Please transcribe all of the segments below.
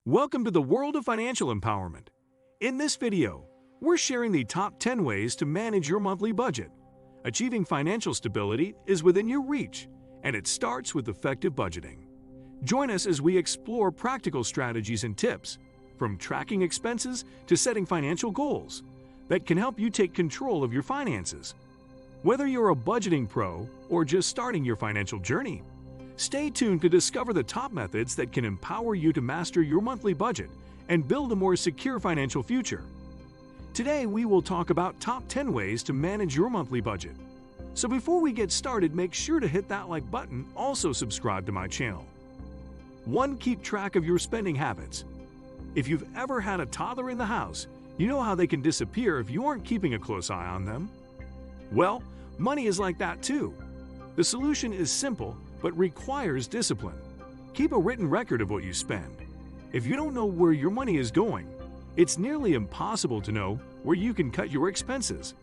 Welcome to the world of financial empowerment. In this video, we're sharing the top 10 ways to manage your monthly budget. Achieving financial stability is within your reach, and it starts with effective budgeting. Join us as we explore practical strategies and tips, from tracking expenses to setting financial goals, that can help you take control of your finances. Whether you're a budgeting pro or just starting your financial journey, stay tuned to discover the top methods that can empower you to master your monthly budget and build a more secure financial future. Today, we will talk about top 10 ways to manage your monthly budget. So before we get started, make sure to hit that like button, also subscribe to my channel. 1. Keep track of your spending habits. If you've ever had a toddler in the house, you know how they can disappear if you aren't keeping a close eye on them. Well, money is like that too. The solution is simple, but requires discipline. Keep a written record of what you spend. If you don't know where your money is going, it's nearly impossible to know where you can cut your expenses.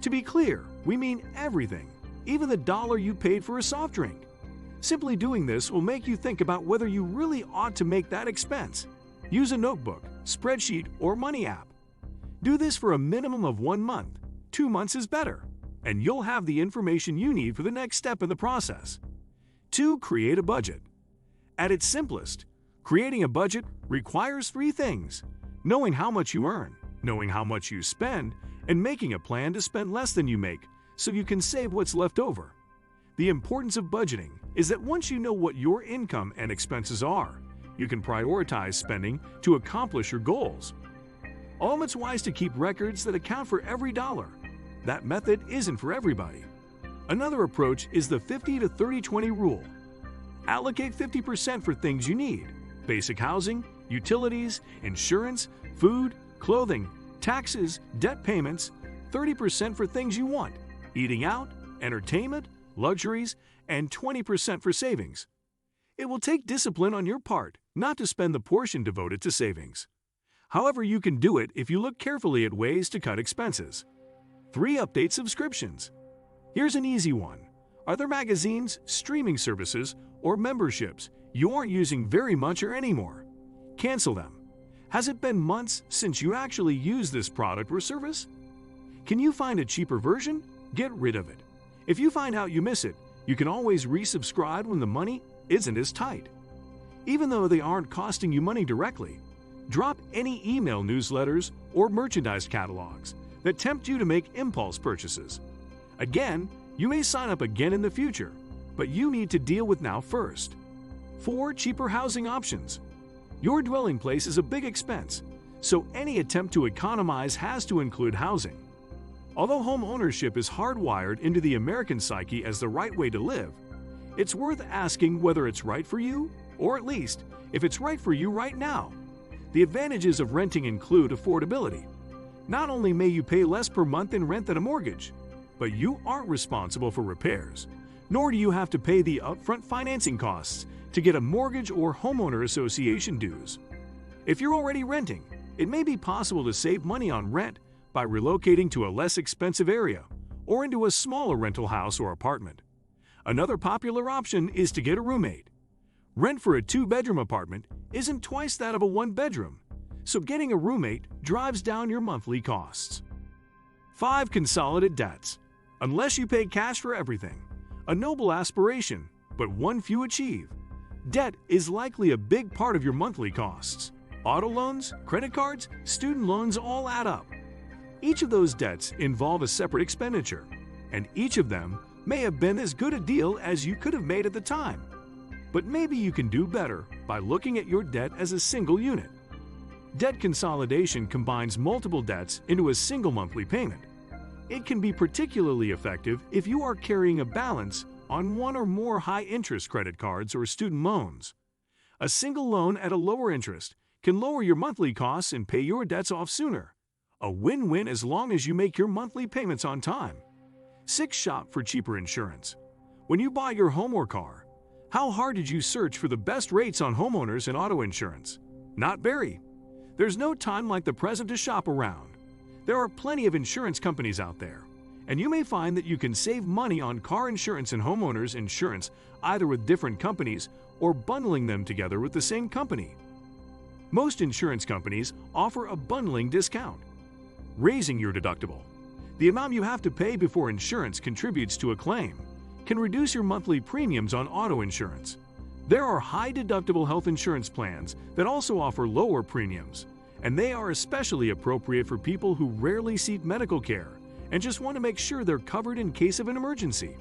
To be clear, we mean everything, even the dollar you paid for a soft drink. Simply doing this will make you think about whether you really ought to make that expense. Use a notebook, spreadsheet, or money app. Do this for a minimum of 1 month. 2 months is better, and you'll have the information you need for the next step in the process. 2. Create a budget. At its simplest, creating a budget requires 3 things: knowing how much you earn, knowing how much you spend, and making a plan to spend less than you make so you can save what's left over. The importance of budgeting is that once you know what your income and expenses are, you can prioritize spending to accomplish your goals. Although it's wise to keep records that account for every dollar, that method isn't for everybody. Another approach is the 50-30-20 rule. Allocate 50% for things you need: basic housing, utilities, insurance, food, clothing, taxes, debt payments; 30% for things you want: eating out, entertainment, luxuries, and 20% for savings. It will take discipline on your part not to spend the portion devoted to savings. However, you can do it if you look carefully at ways to cut expenses. 3. Update subscriptions. Here's an easy one. Are there magazines, streaming services, or memberships you aren't using very much or anymore? Cancel them. Has it been months since you actually used this product or service? Can you find a cheaper version? Get rid of it. If you find out you miss it, you can always resubscribe when the money isn't as tight. Even though they aren't costing you money directly, drop any email newsletters or merchandise catalogs that tempt you to make impulse purchases. Again, you may sign up again in the future, but you need to deal with now first. 4. Cheaper housing options. Your dwelling place is a big expense, so any attempt to economize has to include housing. Although home ownership is hardwired into the American psyche as the right way to live, it's worth asking whether it's right for you, or at least if it's right for you right now. The advantages of renting include affordability. Not only may you pay less per month in rent than a mortgage, but you aren't responsible for repairs, nor do you have to pay the upfront financing costs to get a mortgage or homeowner association dues. If you're already renting, it may be possible to save money on rent by relocating to a less expensive area or into a smaller rental house or apartment. Another popular option is to get a roommate. Rent for a 2-bedroom apartment isn't twice that of a 1-bedroom, so getting a roommate drives down your monthly costs. 5. Consolidate debts. Unless you pay cash for everything, a noble aspiration, but one few achieve, debt is likely a big part of your monthly costs. Auto loans, credit cards, student loans all add up. Each of those debts involve a separate expenditure, and each of them may have been as good a deal as you could have made at the time. But maybe you can do better by looking at your debt as a single unit. Debt consolidation combines multiple debts into a single monthly payment. It can be particularly effective if you are carrying a balance on one or more high-interest credit cards or student loans. A single loan at a lower interest can lower your monthly costs and pay your debts off sooner. A win-win as long as you make your monthly payments on time. 6. Shop for cheaper insurance. When you buy your home or car, how hard did you search for the best rates on homeowners and auto insurance? Not very. There's no time like the present to shop around. There are plenty of insurance companies out there, and you may find that you can save money on car insurance and homeowners insurance either with different companies or bundling them together with the same company. Most insurance companies offer a bundling discount. Raising your deductible. The amount you have to pay before insurance contributes to a claim can reduce your monthly premiums on auto insurance. There are high-deductible health insurance plans that also offer lower premiums, and they are especially appropriate for people who rarely seek medical care and just want to make sure they're covered in case of an emergency.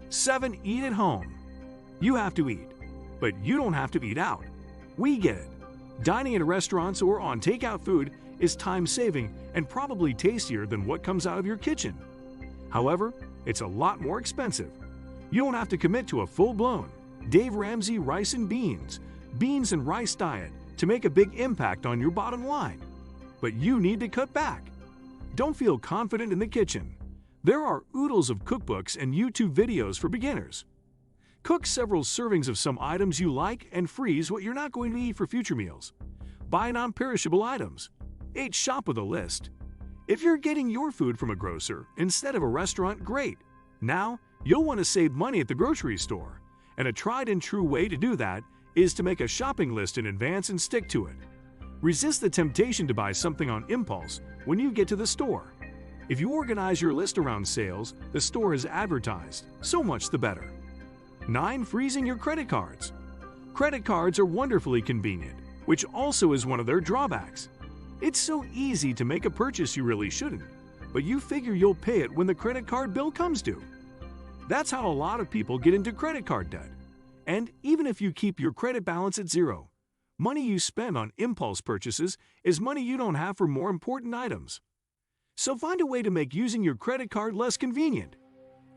7. Eat at home. You have to eat, but you don't have to eat out. We get it. Dining at restaurants or on takeout food is time-saving and probably tastier than what comes out of your kitchen. However, it's a lot more expensive. You don't have to commit to a full-blown Dave Ramsey rice and beans and rice diet to make a big impact on your bottom line. But you need to cut back. Don't feel confident in the kitchen. There are oodles of cookbooks and YouTube videos for beginners. Cook several servings of some items you like and freeze what you're not going to eat for future meals. Buy non-perishable items. 8. Shop with a list. If you're getting your food from a grocer instead of a restaurant, great. Now, you'll want to save money at the grocery store, and a tried-and-true way to do that is to make a shopping list in advance and stick to it. Resist the temptation to buy something on impulse when you get to the store. If you organize your list around sales the store has advertised, so much the better. 9. Freezing your credit cards. Credit cards are wonderfully convenient, which also is one of their drawbacks. It's so easy to make a purchase you really shouldn't, but you figure you'll pay it when the credit card bill comes due. That's how a lot of people get into credit card debt. And even if you keep your credit balance at zero, money you spend on impulse purchases is money you don't have for more important items. So find a way to make using your credit card less convenient.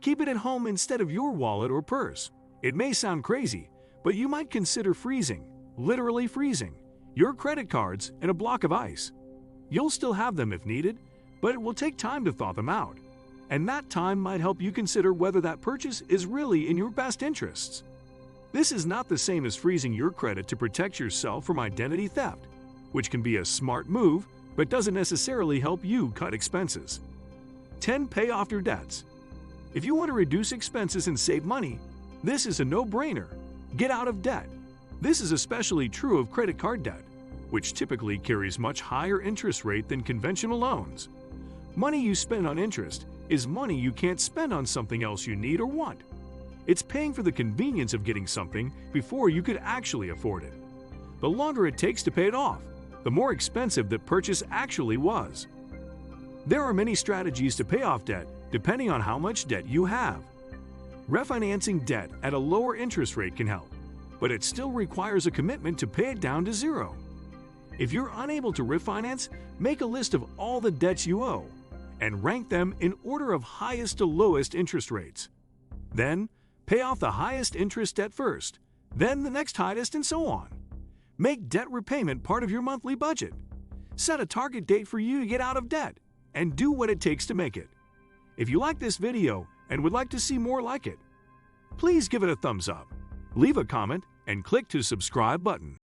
Keep it at home instead of your wallet or purse. It may sound crazy, but you might consider freezing, literally freezing, your credit cards in a block of ice. You'll still have them if needed, but it will take time to thaw them out. And that time might help you consider whether that purchase is really in your best interests. This is not the same as freezing your credit to protect yourself from identity theft, which can be a smart move but doesn't necessarily help you cut expenses. 10. Pay off your debts. If you want to reduce expenses and save money, this is a no-brainer. Get out of debt. This is especially true of credit card debt, which typically carries much higher interest rate than conventional loans. Money you spend on interest is money you can't spend on something else you need or want. It's paying for the convenience of getting something before you could actually afford it. The longer it takes to pay it off, the more expensive the purchase actually was. There are many strategies to pay off debt depending on how much debt you have. Refinancing debt at a lower interest rate can help, but it still requires a commitment to pay it down to zero. If you're unable to refinance, make a list of all the debts you owe and rank them in order of highest to lowest interest rates. Then, pay off the highest interest debt first, then the next highest, and so on. Make debt repayment part of your monthly budget. Set a target date for you to get out of debt, and do what it takes to make it. If you like this video and would like to see more like it, please give it a thumbs up, leave a comment, and click to subscribe button.